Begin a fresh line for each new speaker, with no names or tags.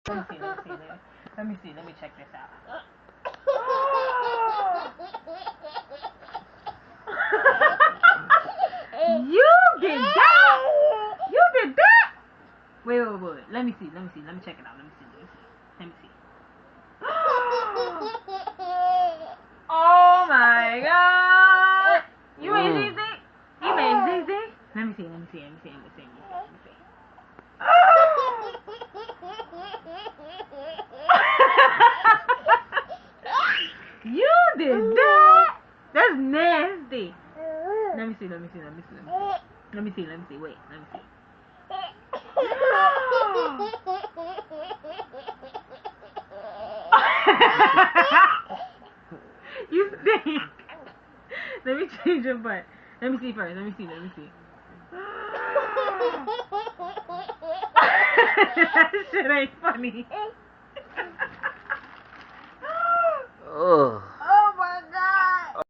Let me see. Let me see. Let me check this out. You did that! You did that! Wait. Let me see. Let me check it out. Let me see. Oh my god! You made ZZ? You made ZZ? Let me see. You did that? That's nasty. Let me see. Wait, let me see. You stink. Let me change your butt. Let me see first. That shit ain't funny.